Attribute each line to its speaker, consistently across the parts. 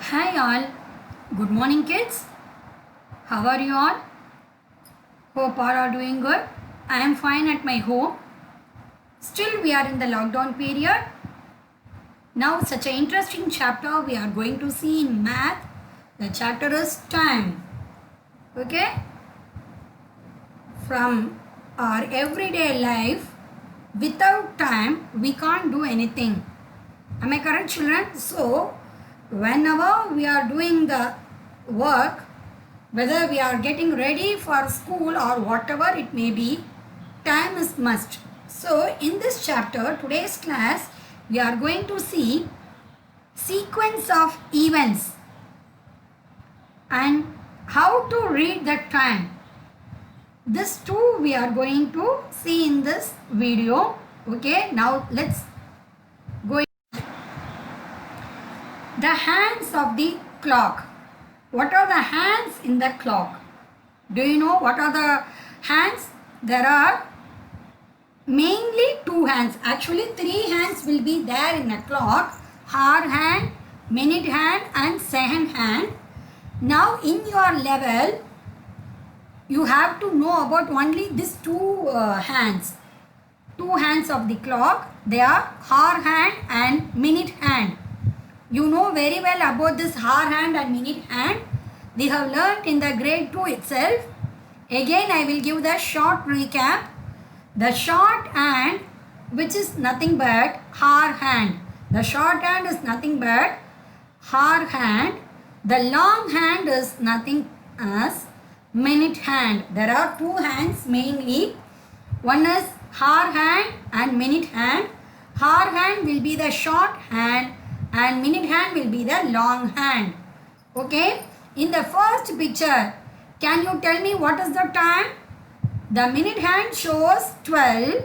Speaker 1: Hi all, good morning kids. How are you all? Hope all are doing good. I am fine at my home. Still we are in the lockdown period. Now such an interesting chapter we are going to see in math. The chapter is time. Okay? From our everyday life, without time we can't do anything. Am I correct, children? So whenever we are doing the work, whether we are getting ready for school or whatever it may be, time is must. So in this chapter, today's class, we are going to see sequence of events and how to read the time. This too we are going to see in this video. Okay, now let's go. The hands of the clock. What are the hands in the clock? Do you know what are the hands? There are mainly two hands. Actually, three hands will be there in a clock. Hour hand, minute hand and second hand. Now in your level, you have to know about only these two hands. Two hands of the clock. They are hour hand and minute hand. You know very well about this hour hand and minute hand. We have learnt in the grade 2 itself. Again I will give the short recap. The short hand, which is nothing but hour hand. The short hand is nothing but hour hand. The long hand is nothing as minute hand. There are two hands mainly. One is hour hand and minute hand. Hour hand will be the short hand and minute hand will be the long hand. Okay. In the first picture, can you tell me what is the time? The minute hand shows 12.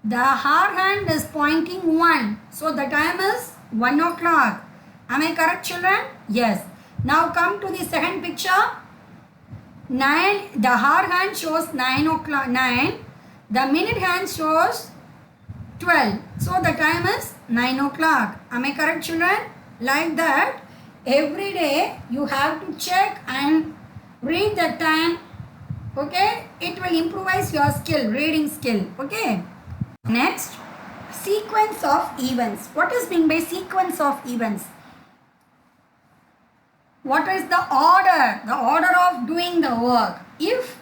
Speaker 1: The hour hand is pointing 1. So the time is 1 o'clock. Am I correct, children? Yes. Now come to the second picture. 9. The hour hand shows 9 o'clock. 9. The minute hand shows 12. So the time is 9 o'clock. Am I correct, children? Like that, every day you have to check and read the time. Okay? It will improvise your skill, reading skill. Okay? Next, sequence of events. What is meant by sequence of events? What is the order? The order of doing the work. If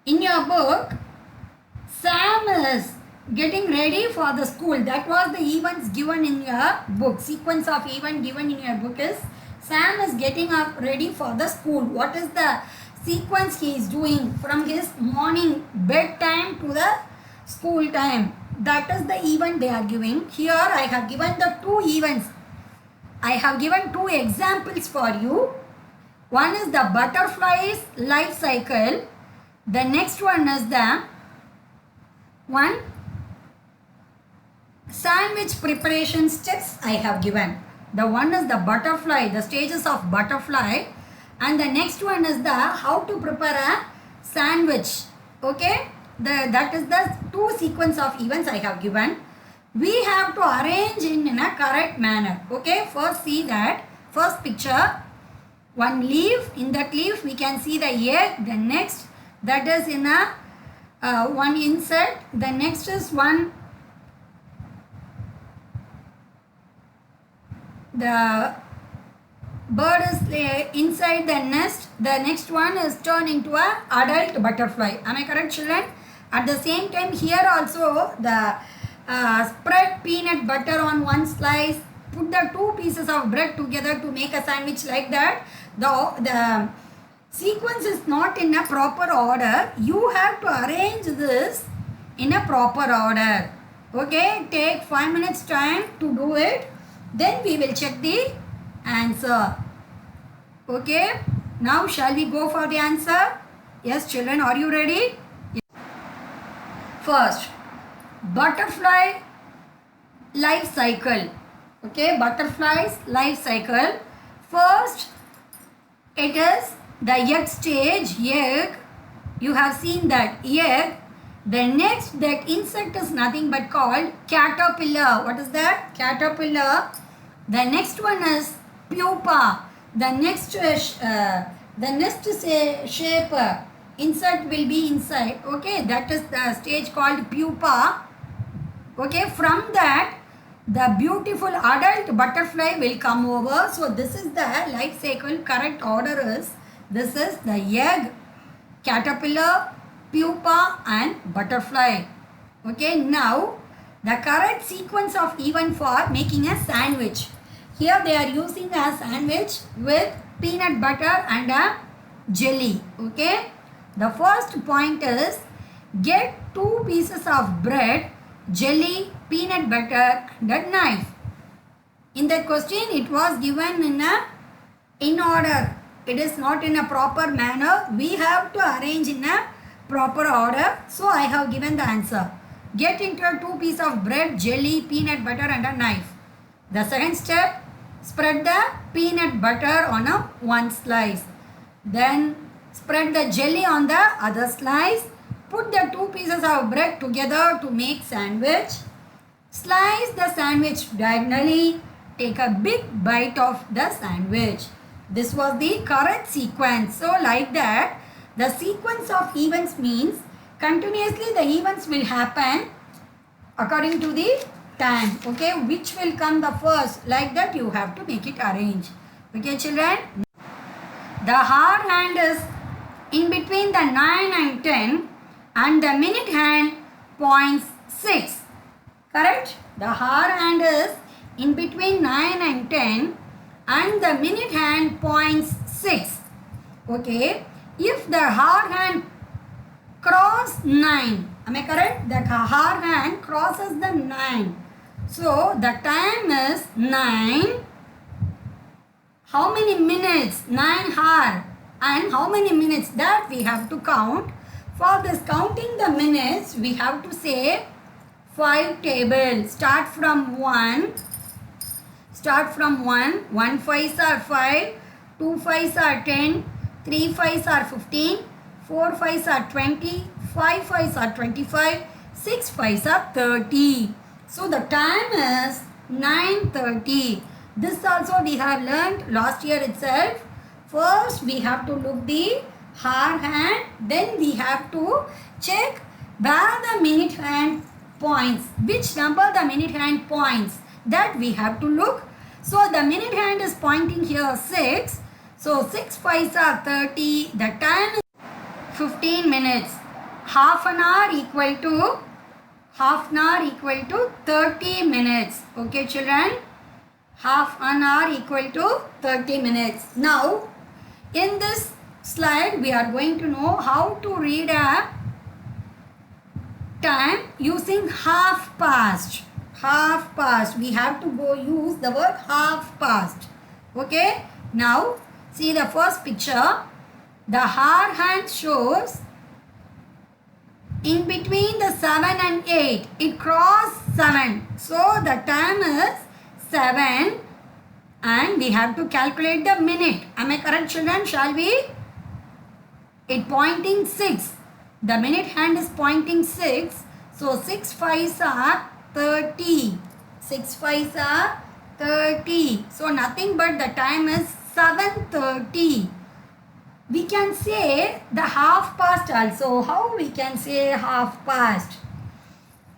Speaker 1: in your book, Sam is getting ready for the school. That was the events given in your book. Sequence of event given in your book is Sam is getting up ready for the school. What is the sequence he is doing from his morning bedtime to the school time? That is the event they are giving. Here I have given the two events. I have given two examples for you. One is the butterfly's life cycle. The next one is the one sandwich preparation steps I have given. The one is the butterfly, the stages of butterfly, and the next one is the how to prepare a sandwich. Okay, that is the two sequence of events I have given. We have to arrange in a correct manner. Okay, first see that first picture. One leaf. In that leaf we can see the egg. The next, that is in a one insect. The next is one. The bird is inside the nest. The next one is turned into an adult butterfly. Am I correct, children? At the same time, here also the spread peanut butter on one slice. Put the two pieces of bread together to make a sandwich like that. The sequence is not in a proper order. You have to arrange this in a proper order. Okay, take 5 minutes time to do it. Then we will check the answer. Okay. Now shall we go for the answer? Yes, children, are you ready? First, butterfly life cycle. Okay, butterfly's life cycle. First, it is the egg stage, egg. You have seen that egg. The next, that insect is nothing but called caterpillar. What is that? Caterpillar. The next one is pupa. The next shape insert will be inside. Okay, that is the stage called pupa. Okay, from that the beautiful adult butterfly will come over. So this is the life cycle. Correct order is, this is the egg, caterpillar, pupa and butterfly. Okay, now the correct sequence of event for making a sandwich. Here they are using a sandwich with peanut butter and a jelly. Okay, the first point is get 2 pieces of bread, jelly, peanut butter and a knife. In the question it was given in order. It is not in a proper manner. We have to arrange in a proper order. So I have given the answer. Get into 2 pieces of bread, jelly, peanut butter and a knife. The second step, spread the peanut butter on one slice. Then spread the jelly on the other slice. Put the 2 pieces of bread together to make sandwich. Slice the sandwich diagonally. Take a big bite of the sandwich. This was the correct sequence. So like that, the sequence of events means continuously the events will happen according to the time. Okay, which will come the first, like that you have to make it arrange. Okay children, the hour hand is in between the 9 and 10 and the minute hand points 6. Correct? The hour hand is in between 9 and 10 and the minute hand points 6. Okay, if the hour hand cross 9, am I correct? The hour hand crosses the 9. So the time is 9. How many minutes? 9 hour. And how many minutes? That we have to count. For this counting the minutes, we have to say 5 tables. Start from 1. Start from 1. 1 5s are 5. 2 5s are 10. 3 5s are 15. 4 5s are 20. 5 5s are 25. 6 5s are 30. So the time is 9:30. This also we have learned last year itself. First we have to look the hour hand. Then we have to check where the minute hand points. Which number the minute hand points. That we have to look. So the minute hand is pointing here 6. So 6 5s are 30. The time is 15 minutes. Half an hour equal to 30 minutes. Okay children, half an hour equal to 30 minutes. Now in this slide we are going to know how to read a time using half past. Half past, we have to go use the word half past. Okay, now see the first picture. The hour hand shows in between the 7 and 8. It crossed 7. So the time is 7 and we have to calculate the minute. Am I correct children? Shall we? It pointing 6. The minute hand is pointing 6. So 6 5s are 30. 6 5s are 30. So nothing but the time is 7:30. We can say the half past also. How we can say half past?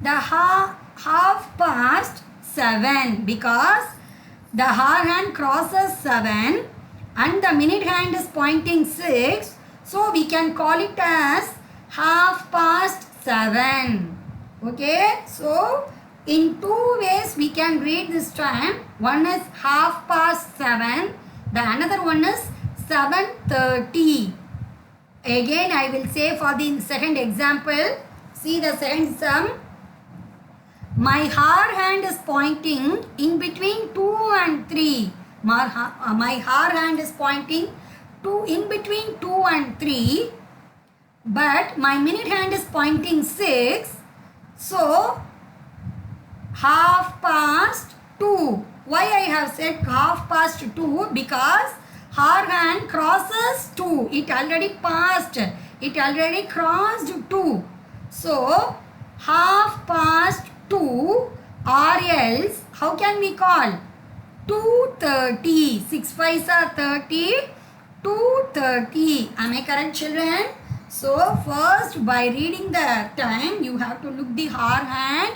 Speaker 1: The half past 7, because the hour hand crosses 7 and the minute hand is pointing 6. So we can call it as half past 7. Okay. So in 2 ways we can read this time. One is half past 7. The another one is 7:30. Again I will say for the second example. See the second sum. My hour hand is pointing in between 2 and 3. My hour hand is pointing in between 2 and 3. But my minute hand is pointing 6. So half past 2. Why I have said half past 2? Because hour hand crosses 2. It already passed. It already crossed 2. So half past 2 or else how can we call? 2:30. 6 5s are 30. 2:30. Am I correct, children? So first, by reading the time, you have to look the hour hand.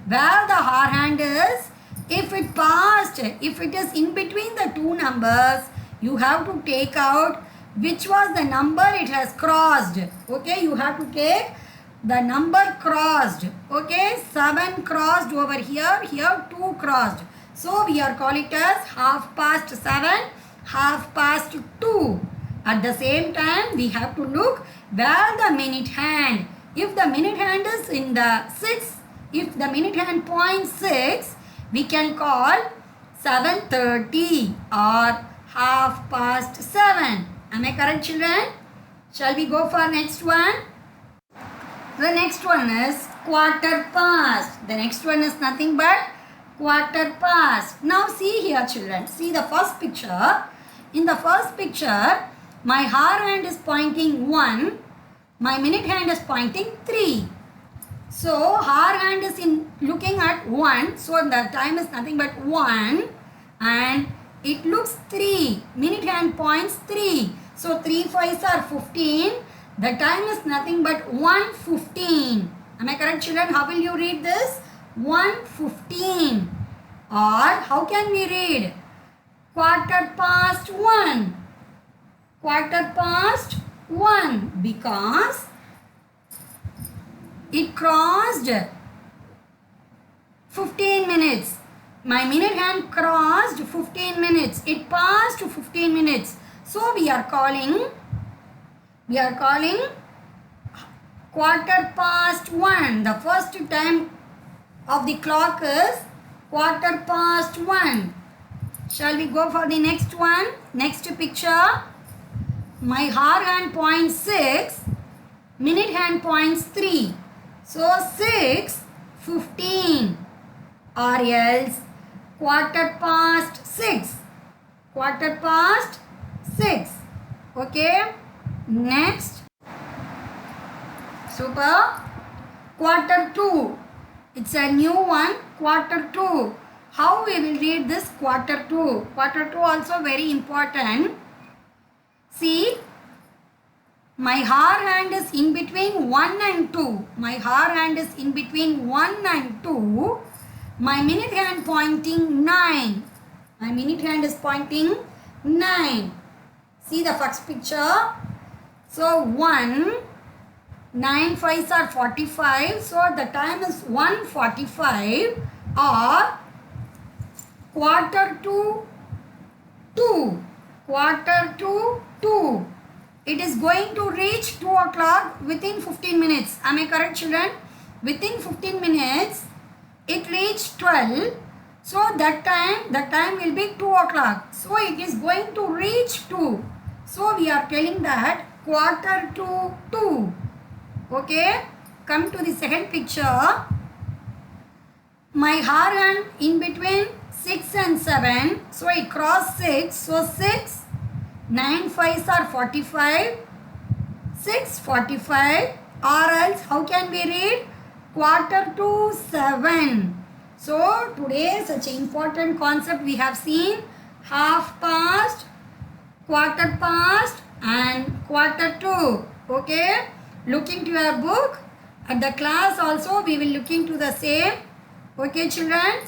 Speaker 1: Where the hour hand is, if it passed, if it is in between the two numbers, you have to take out which was the number it has crossed. Okay, you have to take the number crossed. Okay, 7 crossed over here, here 2 crossed. So we are call it as 7:30, 2:30. At the same time, we have to look where the minute hand. If the minute hand is in the 6, if the minute hand point 6, we can call 7:30 or 7:30. Am I correct, children? Shall we go for next one? The next one is quarter past. The next one is nothing but quarter past. Now see here, children. See the first picture. In the first picture, my hour hand is pointing 1. My minute hand is pointing 3. So hour hand is looking at 1. So the time is nothing but 1. And it looks 3. Minute hand points 3. So 3 5s are 15. The time is nothing but 1:15. Am I correct, children? How will you read this? 1:15. Or how can we read? Quarter past 1. Quarter past 1. Because it crossed 15 minutes. My minute hand crossed 15 minutes. It passed 15 minutes. So we are calling quarter past 1. The first time of the clock is quarter past 1. Shall we go for the next one? Next picture. My hour hand points 6. Minute hand points 3. So 6:15 or else quarter past 6. Quarter past 6. Okay. Next. Super. Quarter 2. It's a new one. Quarter 2. How we will read this quarter 2? Quarter 2 also very important. See. My hour hand is in between 1 and 2. My hour hand is in between 1 and 2. My minute hand pointing 9. My minute hand is pointing 9. See the first picture. So 1, 9 5s are 45. So the time is 1:45 or quarter to 2. Quarter to 2. It is going to reach 2 o'clock within 15 minutes. Am I correct, children? Within 15 minutes, it reached 12. So that time will be 2 o'clock. So it is going to reach 2. So we are telling that quarter to 2. Okay. Come to the second picture. My hour hand in between 6 and 7. So it crossed 6. So 6. 9 5s are 45. 6:45 or else how can we read? Quarter to 7. So today such an important concept we have seen. Half past, quarter past and quarter to. Okay. Look into your book. At the class also we will look into the same. Okay, children.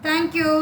Speaker 1: Thank you.